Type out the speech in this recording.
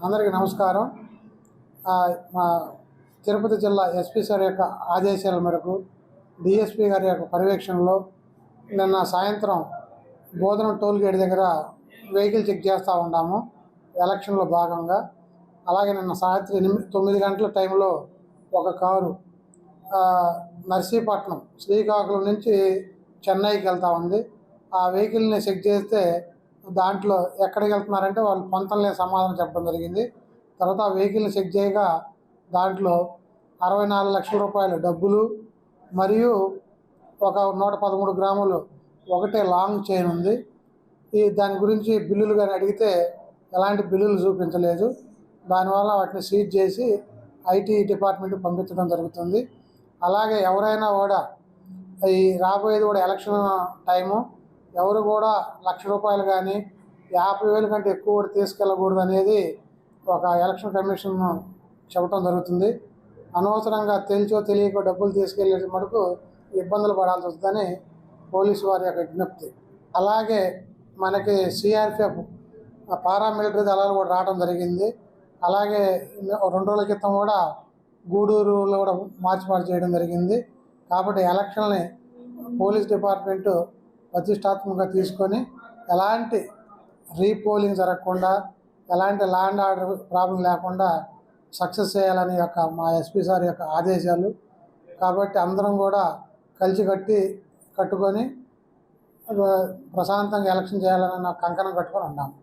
అందరికీ నమస్కారం. మా తిరుపతి జిల్లా ఎస్పీ సార్ యొక్క ఆదేశాల మేరకు డిఎస్పీ గారి యొక్క పర్యవేక్షణలో నిన్న సాయంత్రం బోధనం టోల్ గేట్ దగ్గర వెహికల్ చెక్ చేస్తూ ఉన్నాము ఎలక్షన్లో భాగంగా. అలాగే నిన్న సాయంత్రం 9 గంటల టైంలో ఒక కారు నర్సీపట్నం శ్రీకాకుళం నుంచి చెన్నైకి వెళ్తూ ఉంది. ఆ వెహికల్ని చెక్ చేస్తే దాంట్లో ఎక్కడికి వెళ్తున్నారంటే వాళ్ళు పొంతలనే సమాధానం చెప్పడం జరిగింది. తర్వాత ఆ వెహికల్ని చెక్ చేయగా దాంట్లో 64 లక్షల రూపాయల డబ్బులు మరియు ఒక 113 గ్రాములు ఒకటే లాంగ్ చైన్ ఉంది. దాని గురించి బిల్లులు కానీ అడిగితే ఎలాంటి బిల్లులు చూపించలేదు. దానివల్ల వాటిని సీజ్ చేసి ఐటీ డిపార్ట్మెంట్కి పంపించడం జరుగుతుంది. అలాగే ఎవరైనా కూడా ఈ రాబోయేది కూడా ఎలక్షన్ టైము, ఎవరు కూడా ₹1,00,000 కానీ 50,000 కంటే ఎక్కువ కూడా తీసుకెళ్ళకూడదు అనేది ఒక ఎలక్షన్ కమిషన్ చెప్పడం జరుగుతుంది. అనవసరంగా తెలిసో తెలియకో డబ్బులు తీసుకెళ్ళే మటుకు ఇబ్బందులు పడాల్సి వస్తుందని పోలీసు వారి యొక్క విజ్ఞప్తి. అలాగే మనకి సిఆర్పిఎఫ్ పారామిలిటరీ దళాలు కూడా రావడం జరిగింది. అలాగే 2 రోజుల క్రితం కూడా గూడూరులో కూడా మార్చిపాటు చేయడం జరిగింది. కాబట్టి ఎలక్షన్ని పోలీస్ డిపార్ట్మెంటు ప్రతిష్టాత్మకంగా తీసుకొని ఎలాంటి రీపోలింగ్ జరగకుండా, ఎలాంటి లా అండ్ ఆర్డర్ ప్రాబ్లం లేకుండా సక్సెస్ చేయాలని మా ఎస్పీ సార్ యొక్క ఆదేశాలు. కాబట్టి అందరం కూడా కట్టుకొని ప్రశాంతంగా ఎలక్షన్ చేయాలని కంకణం కట్టుకొని ఉన్నాము.